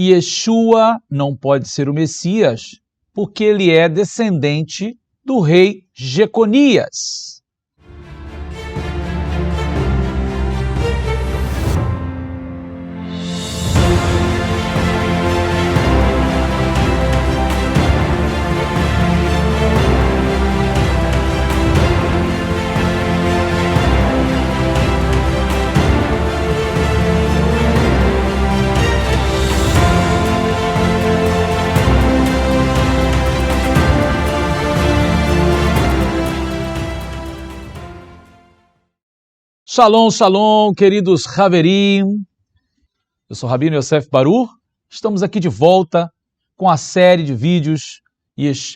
Yeshua não pode ser o Messias porque ele é descendente do rei Jeconias. Shalom, shalom, queridos Haverim. Eu sou Rabino Yosef Barur. Estamos aqui de volta com a série de vídeos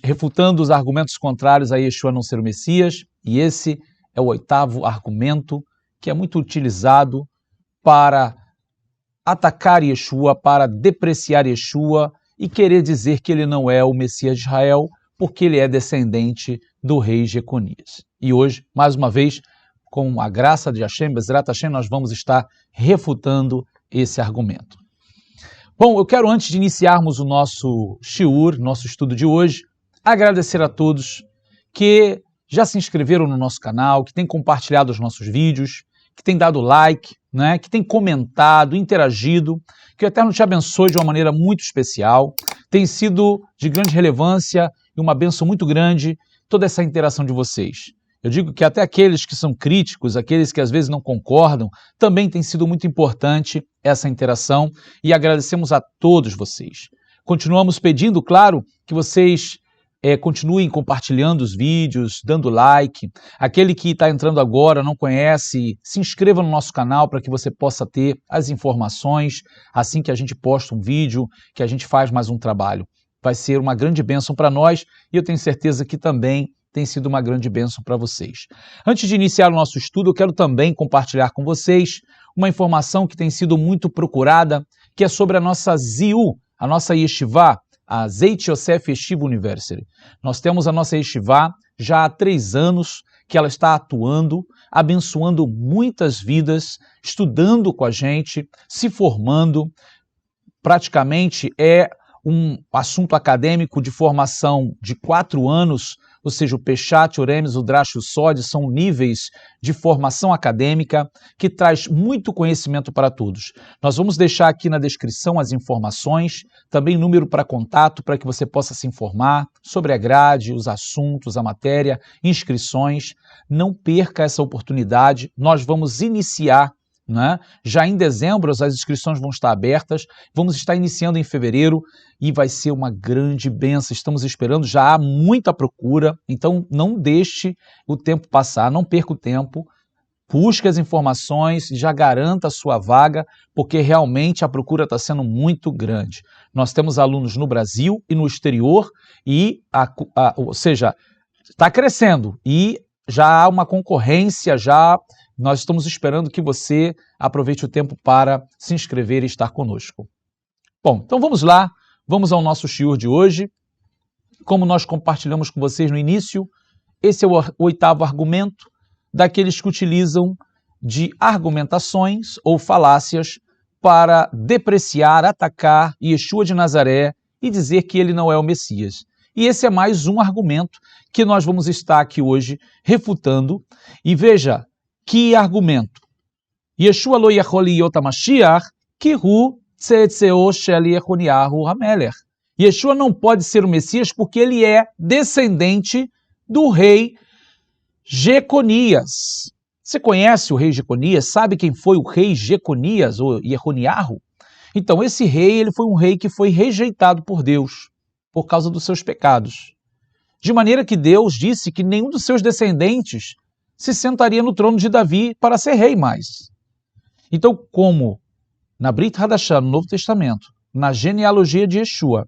refutando os argumentos contrários a Yeshua não ser o Messias. E esse é o 8º argumento que é muito utilizado para atacar Yeshua, para depreciar Yeshua e querer dizer que ele não é o Messias de Israel porque ele é descendente do rei Jeconias. E hoje, mais uma vez, com a graça de Hashem, Bezrat Hashem, nós vamos estar refutando esse argumento. Bom, eu quero, antes de iniciarmos o nosso shiur, nosso estudo de hoje, agradecer a todos que já se inscreveram no nosso canal, que têm compartilhado os nossos vídeos, que têm dado like, né, que têm comentado, interagido, que o Eterno te abençoe de uma maneira muito especial. Tem sido de grande relevância e uma bênção muito grande toda essa interação de vocês. Eu digo que até aqueles que são críticos, aqueles que às vezes não concordam, também tem sido muito importante essa interação e agradecemos a todos vocês. Continuamos pedindo, claro, que vocês continuem compartilhando os vídeos, dando like. Aquele que está entrando agora, não conhece, se inscreva no nosso canal para que você possa ter as informações assim que a gente posta um vídeo, que a gente faz mais um trabalho. Vai ser uma grande bênção para nós e eu tenho certeza que também tem sido uma grande bênção para vocês. Antes de iniciar o nosso estudo, eu quero também compartilhar com vocês uma informação que tem sido muito procurada, que é sobre a nossa ZIU, a nossa Yeshiva, a Zeit Yosef Yeshiva University. Nós temos a nossa Yeshiva já há 3 anos que ela está atuando, abençoando muitas vidas, estudando com a gente, se formando. Praticamente é um assunto acadêmico de formação de 4 anos, ou seja, o Peshat, o Remes, o Drash e o Sod são níveis de formação acadêmica que traz muito conhecimento para todos. Nós vamos deixar aqui na descrição as informações, também número para contato para que você possa se informar sobre a grade, os assuntos, a matéria, inscrições. Não perca essa oportunidade, nós vamos iniciar, né? Já em dezembro as inscrições vão estar abertas, vamos estar iniciando em fevereiro e vai ser uma grande bênção. Estamos esperando, já há muita procura, então não deixe o tempo passar, não perca o tempo, busque as informações, já garanta a sua vaga, porque realmente a procura está sendo muito grande. Nós temos alunos no Brasil e no exterior, e ou seja, está crescendo e já há uma concorrência, nós estamos esperando que você aproveite o tempo para se inscrever e estar conosco. Bom, então vamos lá, vamos ao nosso shiur de hoje. Como nós compartilhamos com vocês no início, esse é o 8º argumento daqueles que utilizam de argumentações ou falácias para depreciar, atacar Yeshua de Nazaré e dizer que ele não é o Messias. E esse é mais um argumento que nós vamos estar aqui hoje refutando. E veja, que argumento? Yeshua lo yachol liyot HaMashiach ki hu tzetzeo shel Yechoniyahu HaMelech. Yeshua não pode ser o Messias porque ele é descendente do rei Jeconias. Você conhece o rei Jeconias? Sabe quem foi o rei Jeconias, ou Yechoniyahu? Então, esse rei, ele foi um rei que foi rejeitado por Deus por causa dos seus pecados. De maneira que Deus disse que nenhum dos seus descendentes se sentaria no trono de Davi para ser rei mais. Então, como na Brit Hadashah, no Novo Testamento, na genealogia de Yeshua,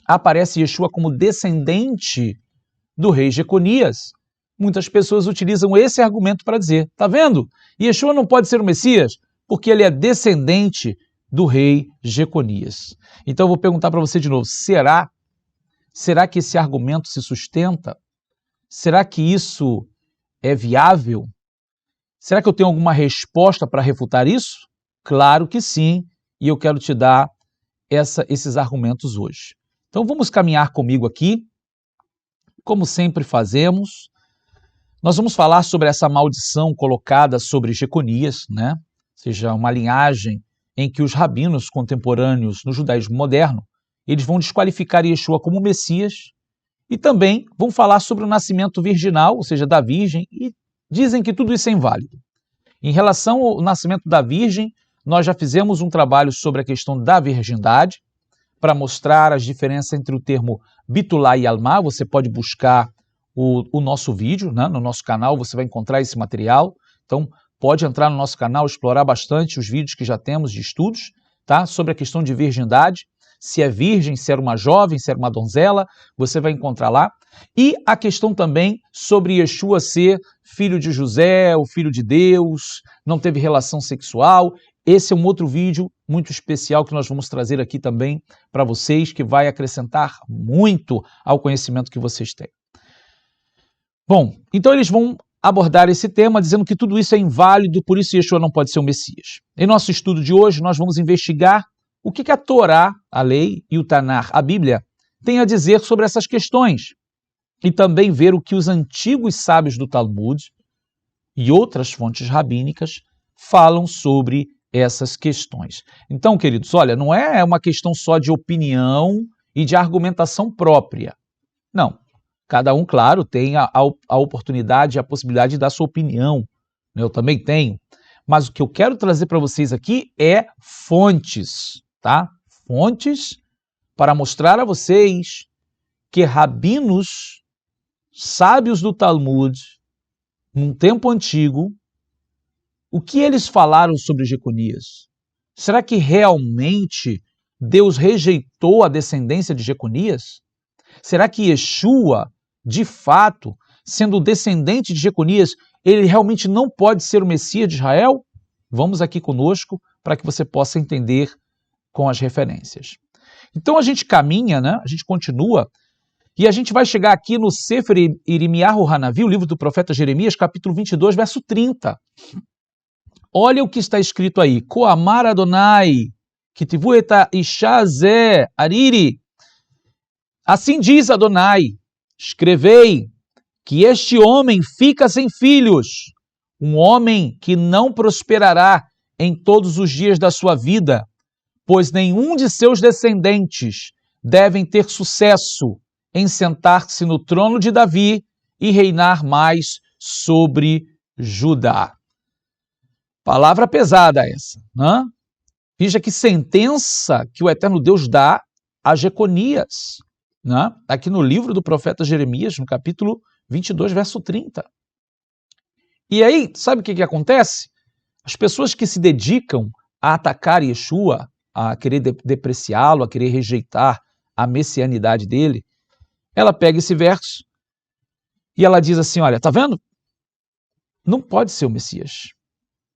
aparece Yeshua como descendente do rei Jeconias, muitas pessoas utilizam esse argumento para dizer, tá vendo? Yeshua não pode ser o Messias porque ele é descendente do rei Jeconias. Então eu vou perguntar para você de novo, será que esse argumento se sustenta? Será que isso é viável? Será que eu tenho alguma resposta para refutar isso? Claro que sim, e eu quero te dar esses argumentos hoje. Então vamos caminhar comigo aqui, como sempre fazemos. Nós vamos falar sobre essa maldição colocada sobre Jeconias, né? Ou seja, uma linhagem em que os rabinos contemporâneos no judaísmo moderno, eles vão desqualificar Yeshua como Messias e também vão falar sobre o nascimento virginal, ou seja, da Virgem, e dizem que tudo isso é inválido. Em relação ao nascimento da Virgem, nós já fizemos um trabalho sobre a questão da virgindade, para mostrar as diferenças entre o termo Bitulá e Almá. Você pode buscar o nosso vídeo, né? No nosso canal você vai encontrar esse material. Então, pode entrar no nosso canal, explorar bastante os vídeos que já temos de estudos, tá? Sobre a questão de virgindade, se é virgem, se era uma jovem, se era uma donzela, você vai encontrar lá. E a questão também sobre Yeshua ser filho de José, o filho de Deus, não teve relação sexual. Esse é um outro vídeo muito especial que nós vamos trazer aqui também para vocês, que vai acrescentar muito ao conhecimento que vocês têm. Bom, então eles vão abordar esse tema dizendo que tudo isso é inválido, por isso Yeshua não pode ser o Messias. Em nosso estudo de hoje, nós vamos investigar o que a Torá, a lei, e o Tanar, a Bíblia, têm a dizer sobre essas questões. E também ver o que os antigos sábios do Talmud e outras fontes rabínicas falam sobre essas questões. Então, queridos, olha, não é uma questão só de opinião e de argumentação própria. Não. Cada um, claro, tem a oportunidade e a possibilidade de dar sua opinião. Eu também tenho. Mas o que eu quero trazer para vocês aqui é fontes, tá? Fontes para mostrar a vocês que rabinos sábios do Talmud, num tempo antigo, o que eles falaram sobre Jeconias? Será que realmente Deus rejeitou a descendência de Jeconias? Será que Yeshua, de fato, sendo descendente de Jeconias, ele realmente não pode ser o Messias de Israel? Vamos aqui conosco para que você possa entender com as referências. Então a gente caminha, né? A gente continua, e a gente vai chegar aqui no Sefer Irmiyahu Hanavi, o livro do profeta Jeremias, capítulo 22, verso 30. Olha o que está escrito aí. Koamar Adonai, kitivu eta isha ze ariri. Assim diz Adonai, escrevei que este homem fica sem filhos, um homem que não prosperará em todos os dias da sua vida, pois nenhum de seus descendentes devem ter sucesso em sentar-se no trono de Davi e reinar mais sobre Judá. Palavra pesada essa, né? Veja que sentença que o eterno Deus dá a Jeconias, né? Aqui no livro do profeta Jeremias, no capítulo 22, verso 30. E aí, sabe o que acontece? As pessoas que se dedicam a atacar Yeshua, a querer depreciá-lo, a querer rejeitar a messianidade dele, ela pega esse verso e ela diz assim, olha, tá vendo? Não pode ser o Messias.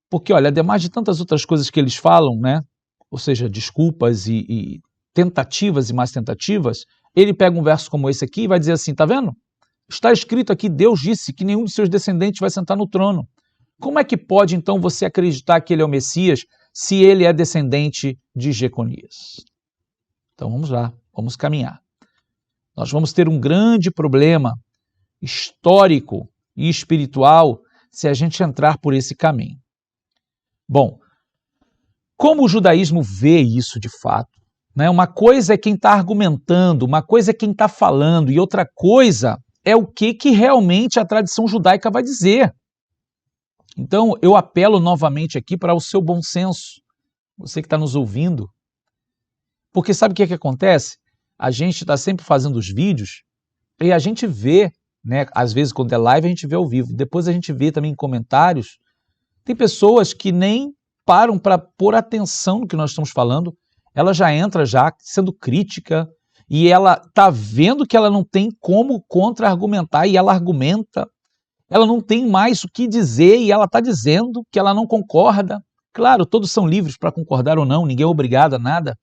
Porque, olha, ademais de tantas outras coisas que eles falam, né? Ou seja, desculpas e tentativas e mais tentativas, ele pega um verso como esse aqui e vai dizer assim, tá vendo? Está escrito aqui, Deus disse que nenhum de seus descendentes vai sentar no trono. Como é que pode, então, você acreditar que ele é o Messias se ele é descendente de Jeconias? Então, vamos lá, vamos caminhar. Nós vamos ter um grande problema histórico e espiritual se a gente entrar por esse caminho. Bom, como o judaísmo vê isso de fato? Né? Uma coisa é quem está argumentando, uma coisa é quem está falando, e outra coisa é o que realmente a tradição judaica vai dizer. Então, eu apelo novamente aqui para o seu bom senso, você que está nos ouvindo, porque sabe o que acontece? A gente está sempre fazendo os vídeos e a gente vê, né? Às vezes quando é live a gente vê ao vivo, depois a gente vê também em comentários, tem pessoas que nem param para pôr atenção no que nós estamos falando, ela já entra já sendo crítica e ela está vendo que ela não tem como contra-argumentar e ela argumenta, ela não tem mais o que dizer e ela está dizendo que ela não concorda. Claro, todos são livres para concordar ou não, ninguém é obrigado a nada,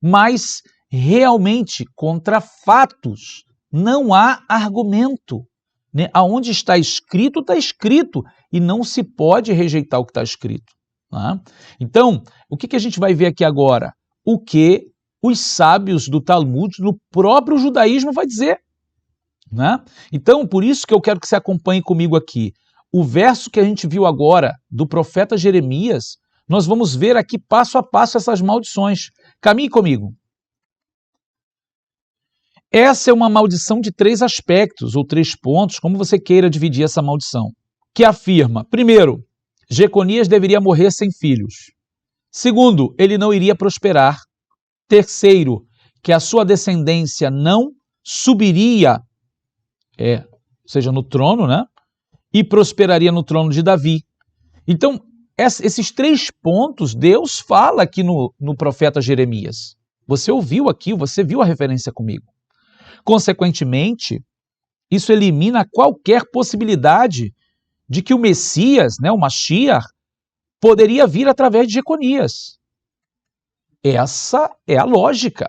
mas realmente, contra fatos, não há argumento. Né? Aonde está escrito, e não se pode rejeitar o que está escrito. Né? Então, o que a gente vai ver aqui agora? O que os sábios do Talmud, no próprio judaísmo, vai dizer, né? Então, por isso que eu quero que você acompanhe comigo aqui. O verso que a gente viu agora, do profeta Jeremias, nós vamos ver aqui passo a passo essas maldições. Caminhe comigo. Essa é uma maldição de 3 aspectos, ou 3 pontos, como você queira dividir essa maldição, que afirma, primeiro, Jeconias deveria morrer sem filhos. Segundo, ele não iria prosperar. Terceiro, que a sua descendência não subiria, ou seja, no trono, né? E prosperaria no trono de Davi. Então, esses 3 pontos, Deus fala aqui no profeta Jeremias. Você ouviu aqui, você viu a referência comigo. Consequentemente, isso elimina qualquer possibilidade de que o Messias, né, o Mashiach, poderia vir através de Jeconias. Essa é a lógica.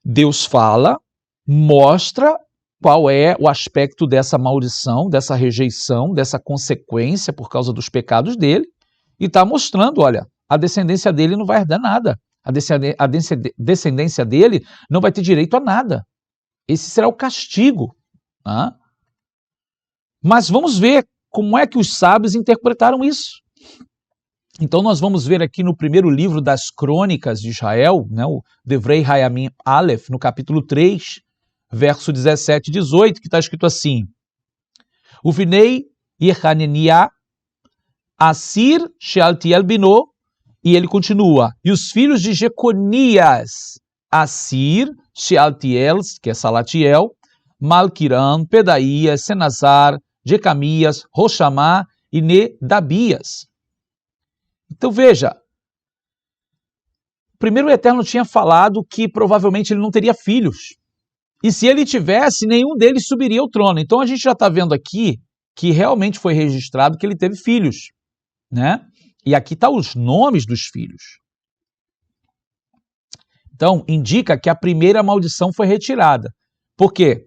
Deus fala, mostra qual é o aspecto dessa maldição, dessa rejeição, dessa consequência por causa dos pecados dele, e está mostrando, olha, a descendência dele não vai herdar nada. A descendência dele não vai ter direito a nada. Esse será o castigo. Tá? Mas vamos ver como é que os sábios interpretaram isso. Então nós vamos ver aqui no primeiro livro das Crônicas de Israel, né, o Devrei Hayamim Aleph, no capítulo 3, verso 17 e 18, que está escrito assim: Ufinei Yehananiah Asir Shealtiel Bino, e ele continua, e os filhos de Jeconias, Asir, Shealtiel, que é Salatiel, Malquiram, Pedaías, Senazar, Jecamias, Roshamá e Nedabias. Então veja, primeiro o Eterno tinha falado que provavelmente ele não teria filhos. E se ele tivesse, nenhum deles subiria ao trono. Então a gente já está vendo aqui que realmente foi registrado que ele teve filhos, né? E aqui estão os nomes dos filhos. Então indica que a primeira maldição foi retirada. Por quê?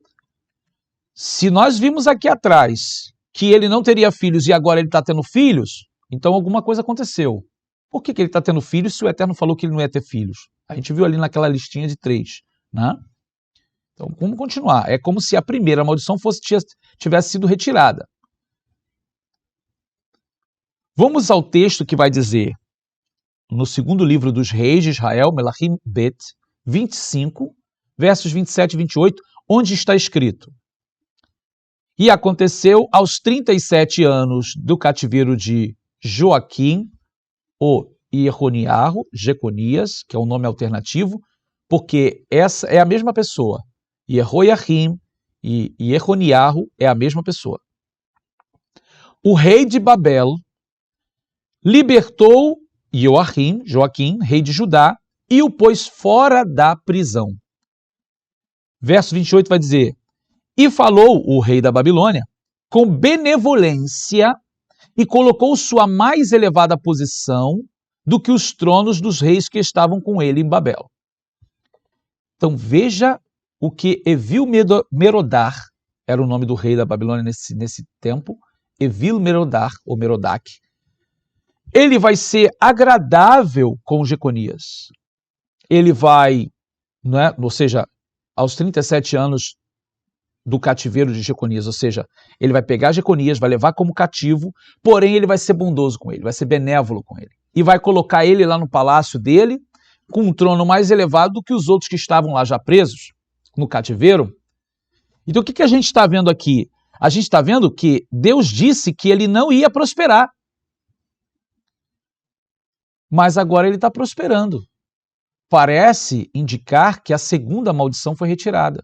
Se nós vimos aqui atrás que ele não teria filhos e agora ele está tendo filhos, então alguma coisa aconteceu. Por que ele está tendo filhos se o Eterno falou que ele não ia ter filhos? A gente viu ali naquela listinha de 3, né? Então, vamos continuar. É como se a primeira maldição tivesse sido retirada. Vamos ao texto que vai dizer, no segundo livro dos reis de Israel, Melachim Bet, 25, versos 27 e 28, onde está escrito: E aconteceu aos 37 anos do cativeiro de Joaquim, o Jeconias, que é um nome alternativo, porque essa é a mesma pessoa. Jehoiakim e Jeconiahu é a mesma pessoa. O rei de Babel libertou Joaquim, rei de Judá, e o pôs fora da prisão. Verso 28 vai dizer: E falou o rei da Babilônia com benevolência e colocou sua mais elevada posição do que os tronos dos reis que estavam com ele em Babel. Então veja o que Evil-Merodach, era o nome do rei da Babilônia nesse tempo, Evil-Merodach, ou Merodach, ele vai ser agradável com Jeconias. Ele vai, né, ou seja, aos 37 anos do cativeiro de Jeconias, ou seja, ele vai pegar Jeconias, vai levar como cativo, porém ele vai ser bondoso com ele, vai ser benévolo com ele. E vai colocar ele lá no palácio dele, com um trono mais elevado do que os outros que estavam lá já presos, no cativeiro. Então o que a gente está vendo aqui? A gente está vendo que Deus disse que ele não ia prosperar. Mas agora ele está prosperando. Parece indicar que a segunda maldição foi retirada.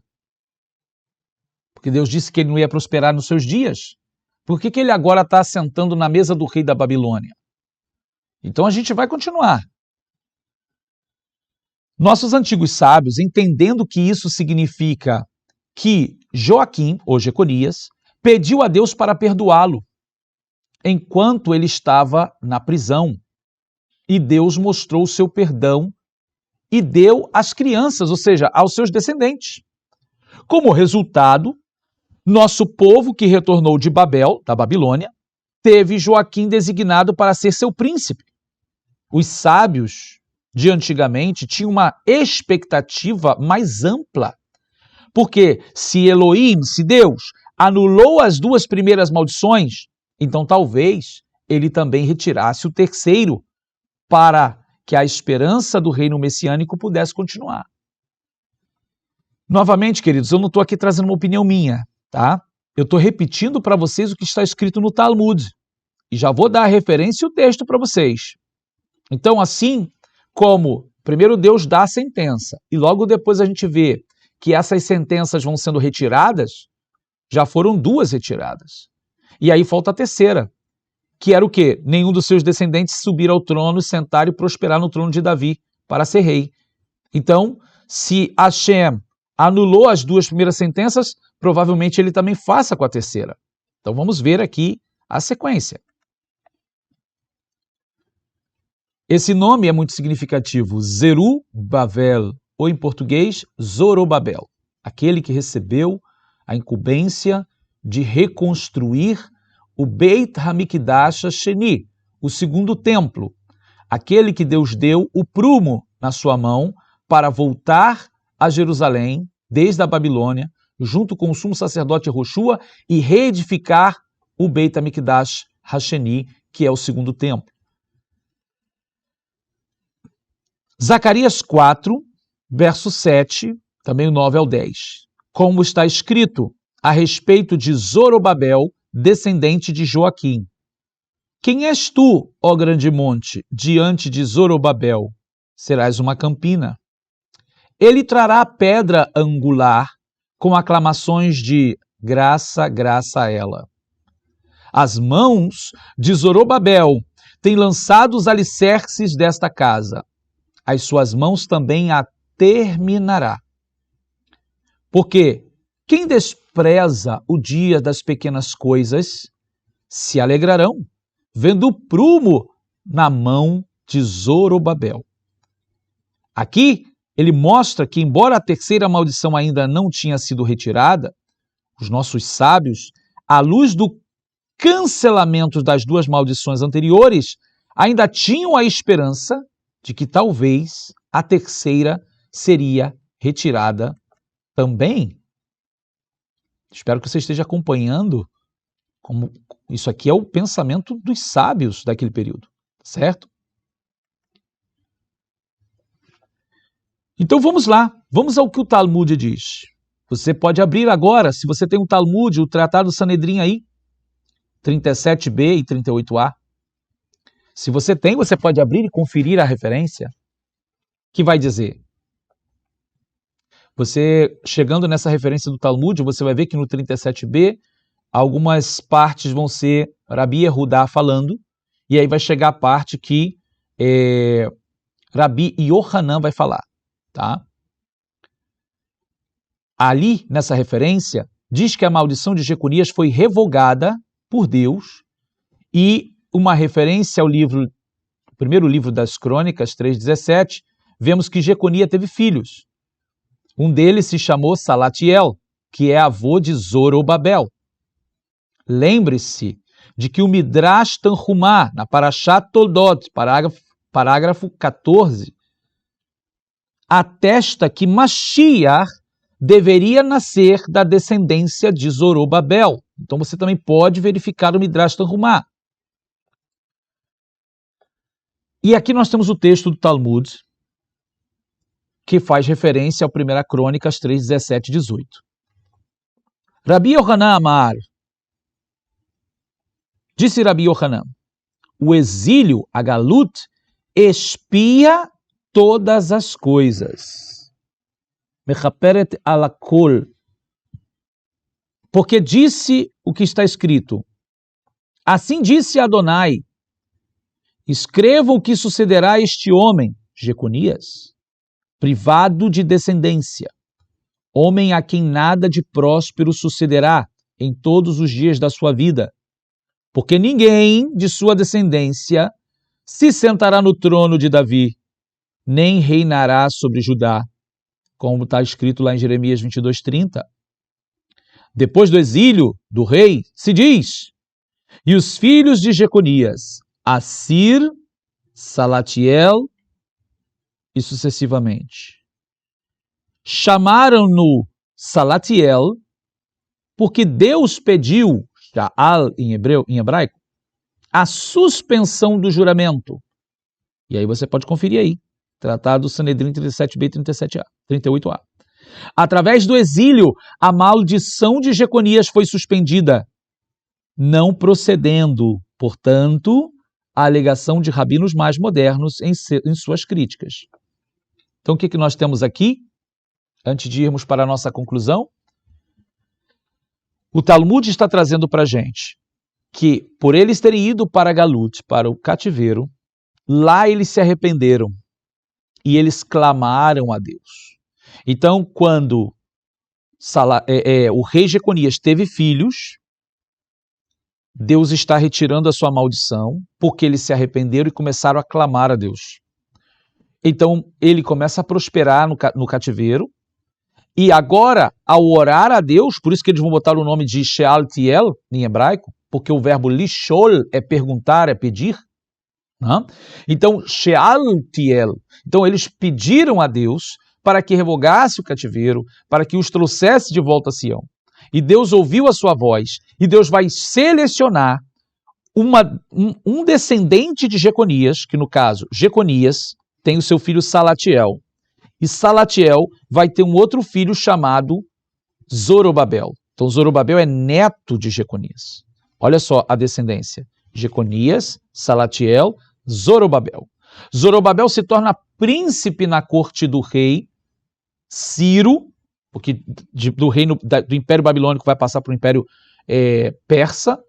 Porque Deus disse que ele não ia prosperar nos seus dias. Por que ele agora está sentando na mesa do rei da Babilônia? Então a gente vai continuar. Nossos antigos sábios, entendendo que isso significa que Joaquim, ou Jeconias, pediu a Deus para perdoá-lo enquanto ele estava na prisão. E Deus mostrou o seu perdão e deu às crianças, ou seja, aos seus descendentes. Como resultado, nosso povo que retornou de Babel, da Babilônia, teve Joaquim designado para ser seu príncipe. Os sábios de antigamente tinha uma expectativa mais ampla. Porque se Elohim, se Deus, anulou as duas primeiras maldições, então talvez ele também retirasse o terceiro para que a esperança do reino messiânico pudesse continuar. Novamente, queridos, eu não estou aqui trazendo uma opinião minha, tá? Eu estou repetindo para vocês o que está escrito no Talmud. E já vou dar a referência e o texto para vocês. Então, assim como primeiro Deus dá a sentença e logo depois a gente vê que essas sentenças vão sendo retiradas, já foram duas retiradas. E aí falta a terceira, que era o quê? Nenhum dos seus descendentes subir ao trono, sentar e prosperar no trono de Davi para ser rei. Então, se Hashem anulou as duas primeiras sentenças, provavelmente ele também faça com a terceira. Então vamos ver aqui a sequência. Esse nome é muito significativo, Zerubabel, ou em português, Zorobabel, aquele que recebeu a incumbência de reconstruir o Beit HaMikdash Sheni, o segundo templo, aquele que Deus deu o prumo na sua mão para voltar a Jerusalém, desde a Babilônia, junto com o sumo sacerdote Yehoshua, e reedificar o Beit HaMikdash Hasheni, que é o segundo templo. Zacarias 4, verso 7, também o 9 ao 10. Como está escrito a respeito de Zorobabel, descendente de Joaquim. Quem és tu, ó grande monte, diante de Zorobabel? Serás uma campina. Ele trará pedra angular com aclamações de graça, graça a ela. As mãos de Zorobabel têm lançado os alicerces desta casa. As suas mãos também a terminará. Porque quem despreza o dia das pequenas coisas se alegrarão, vendo o prumo na mão de Zorobabel. Aqui, ele mostra que, embora a terceira maldição ainda não tinha sido retirada, os nossos sábios, à luz do cancelamento das duas maldições anteriores, ainda tinham a esperança de que talvez a terceira seria retirada também. Espero que você esteja acompanhando como isso aqui é o pensamento dos sábios daquele período, certo? Então vamos lá, vamos ao que o Talmud diz. Você pode abrir agora, se você tem um Talmud, o Tratado Sanedrim aí, 37b e 38a. Se você tem, você pode abrir e conferir a referência, que vai dizer. Você, chegando nessa referência do Talmud, você vai ver que no 37b, algumas partes vão ser Rabi Yehudá falando, e aí vai chegar a parte que Rabi Yohanan vai falar. Tá? Ali, nessa referência, diz que a maldição de Jeconias foi revogada por Deus, e uma referência ao livro, o primeiro livro das Crônicas, 3:17, vemos que Jeconias teve filhos. Um deles se chamou Salatiel, que é avô de Zorobabel. Lembre-se de que o Midrash Tanhumá, na Parashat Toldot, parágrafo 14, atesta que Mashiach deveria nascer da descendência de Zorobabel. Então você também pode verificar o Midrash Tanhumá. E aqui nós temos o texto do Talmud, que faz referência ao 1 Crônicas 3, 17 e 18. Rabi Yohanan Amar, disse Rabi Yohanan, o exílio, a galut, expia todas as coisas. Mechaperet alakol. Porque disse o que está escrito. Assim disse Adonai, escreva o que sucederá a este homem, Jeconias, privado de descendência, homem a quem nada de próspero sucederá em todos os dias da sua vida, porque ninguém de sua descendência se sentará no trono de Davi, nem reinará sobre Judá, como está escrito lá em Jeremias 22:30. Depois do exílio do rei, se diz, e os filhos de Jeconias, Assir, Salatiel e sucessivamente. Chamaram-no Salatiel, porque Deus pediu, Sha'al em hebraico, a suspensão do juramento. E aí você pode conferir aí, Tratado Sanedrim 37b e 38a. Através do exílio, a maldição de Jeconias foi suspendida, não procedendo, portanto, a alegação de rabinos mais modernos em suas críticas. Então, o que nós temos aqui, antes de irmos para a nossa conclusão? O Talmud está trazendo para a gente que, por eles terem ido para Galut, para o cativeiro, lá eles se arrependeram e eles clamaram a Deus. Então, quando o rei Jeconias teve filhos, Deus está retirando a sua maldição, porque eles se arrependeram e começaram a clamar a Deus. Então, ele começa a prosperar no cativeiro, e agora, ao orar a Deus, por isso que eles vão botar o nome de Shealtiel em hebraico, porque o verbo lishol é perguntar, é pedir. Né? Então, Shealtiel. Então, eles pediram a Deus para que revogasse o cativeiro, para que os trouxesse de volta a Sião. E Deus ouviu a sua voz, e Deus vai selecionar um descendente de Jeconias, que no caso, Jeconias tem o seu filho Salatiel. E Salatiel vai ter um outro filho chamado Zorobabel. Então, Zorobabel é neto de Jeconias. Olha só a descendência. Jeconias, Salatiel, Zorobabel. Zorobabel se torna príncipe na corte do rei Ciro, porque do Império Babilônico vai passar para o Império Persa,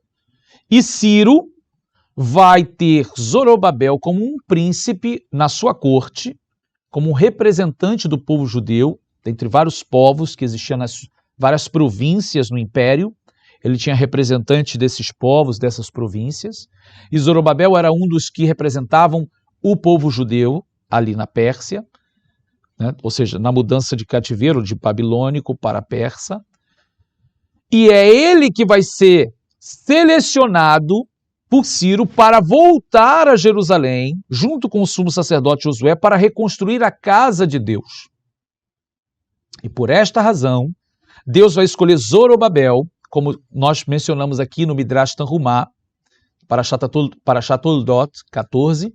e Ciro vai ter Zorobabel como um príncipe na sua corte, como um representante do povo judeu, dentre vários povos que existiam nas várias províncias no Império. Ele tinha representantes desses povos, dessas províncias, e Zorobabel era um dos que representavam o povo judeu ali na Pérsia, né? Ou seja, na mudança de cativeiro de babilônico para persa. E é ele que vai ser selecionado por Ciro para voltar a Jerusalém, junto com o sumo sacerdote Josué, para reconstruir a casa de Deus. E por esta razão, Deus vai escolher Zorobabel, como nós mencionamos aqui no Midrash Tanhumá, para Toldot 14,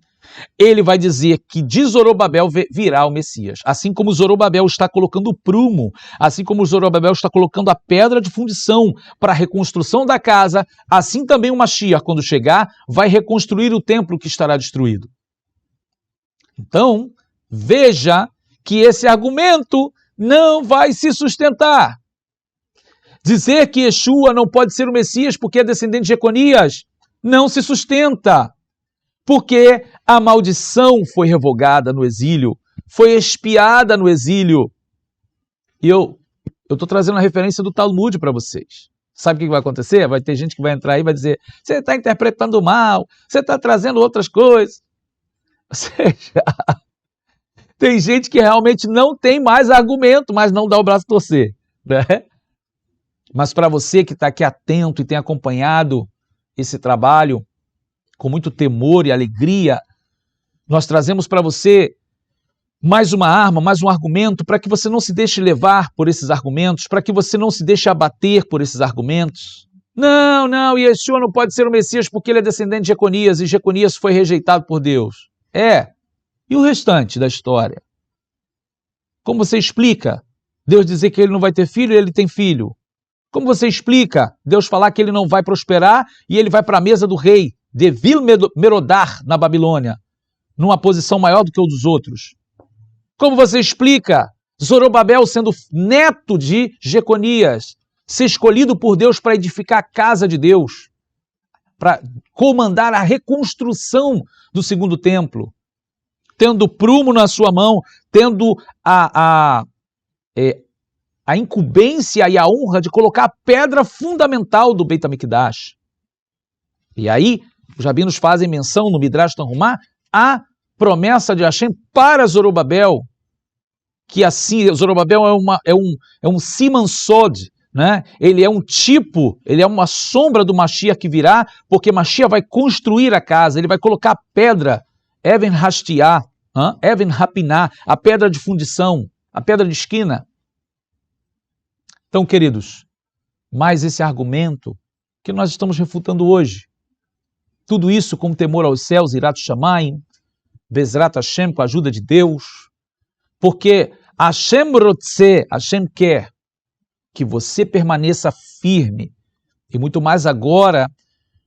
ele vai dizer que de Zorobabel virá o Messias. Assim como Zorobabel está colocando o prumo, assim como Zorobabel está colocando a pedra de fundição para a reconstrução da casa, assim também o Mashiach, quando chegar, vai reconstruir o templo que estará destruído. Então, veja que esse argumento não vai se sustentar. Dizer que Yeshua não pode ser o Messias porque é descendente de Jeconias não se sustenta. Porque a maldição foi revogada no exílio, foi expiada no exílio. E eu estou trazendo a referência do Talmud para vocês. Sabe o que vai acontecer? Vai ter gente que vai entrar aí e vai dizer, você está interpretando mal, você está trazendo outras coisas. Ou seja, tem gente que realmente não tem mais argumento, mas não dá o braço a torcer. Né? Mas para você que está aqui atento e tem acompanhado esse trabalho, com muito temor e alegria, nós trazemos para você mais uma arma, mais um argumento, para que você não se deixe levar por esses argumentos, para que você não se deixe abater por esses argumentos. Não, Yeshua não pode ser o Messias porque ele é descendente de Jeconias, e Jeconias foi rejeitado por Deus. E o restante da história? Como você explica Deus dizer que ele não vai ter filho e ele tem filho? Como você explica Deus falar que ele não vai prosperar e ele vai para a mesa do rei Devil Merodach na Babilônia, numa posição maior do que o dos outros? Como você explica Zorobabel sendo neto de Jeconias, ser escolhido por Deus para edificar a casa de Deus, para comandar a reconstrução do segundo templo, tendo prumo na sua mão, tendo a incumbência e a honra de colocar a pedra fundamental do Beit HaMikdash? E aí, os rabinos fazem menção no Midrash Tanhumá à promessa de Hashem para Zorobabel, que assim, Zorobabel é um Siman Sod, né? Ele é um tipo, ele é uma sombra do Mashiach que virá, porque Mashiach vai construir a casa, ele vai colocar a pedra, Even Hastiah, Even Hapiná, a pedra de fundição, a pedra de esquina. Então, queridos, mais esse argumento que nós estamos refutando hoje. Tudo isso com temor aos céus, Irat Shamayim, Bezrat Hashem, com a ajuda de Deus, porque Hashem Rotze, Hashem quer que você permaneça firme, e muito mais agora,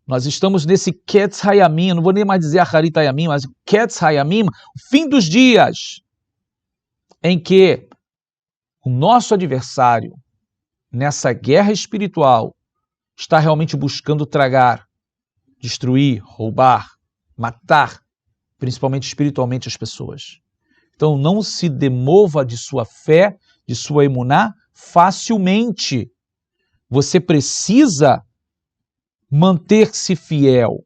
nós estamos nesse Ketz Hayamim, não vou nem mais dizer Acharit Hayamim, mas Ketz Hayamim, o fim dos dias, em que o nosso adversário, nessa guerra espiritual, está realmente buscando tragar, destruir, roubar, matar, principalmente espiritualmente as pessoas. Então não se demova de sua fé, de sua emuná, facilmente. Você precisa manter-se fiel.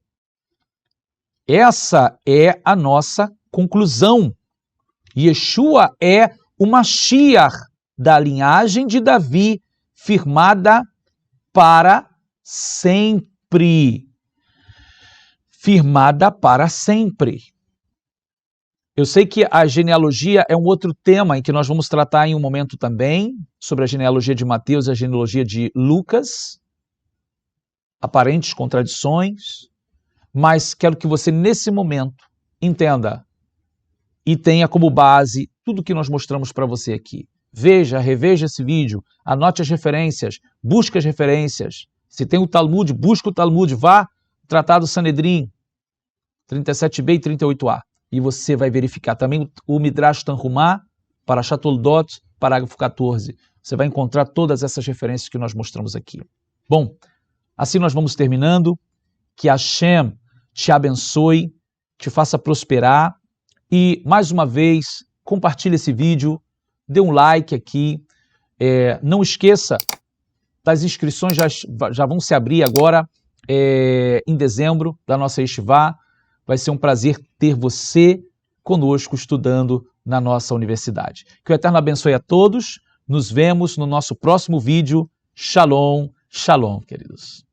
Essa é a nossa conclusão. Yeshua é o Mashiach da linhagem de Davi, firmada para sempre. Firmada para sempre. Eu sei que a genealogia é um outro tema em que nós vamos tratar em um momento também, sobre a genealogia de Mateus e a genealogia de Lucas, aparentes contradições, mas quero que você, nesse momento, entenda e tenha como base tudo que nós mostramos para você aqui. Veja, reveja esse vídeo, anote as referências, busque as referências. Se tem o Talmud, busque o Talmud, vá tratar do Sanedrim, 37b e 38a. E você vai verificar também o Midrash Tanhumá, Parashat Toldot, parágrafo 14. Você vai encontrar todas essas referências que nós mostramos aqui. Bom, assim nós vamos terminando. Que Hashem te abençoe, te faça prosperar. E, mais uma vez, compartilhe esse vídeo, dê um like aqui. Não esqueça, das inscrições já vão se abrir agora em dezembro da nossa Yeshivá. Vai ser um prazer ter você conosco estudando na nossa universidade. Que o Eterno abençoe a todos. Nos vemos no nosso próximo vídeo. Shalom, shalom, queridos.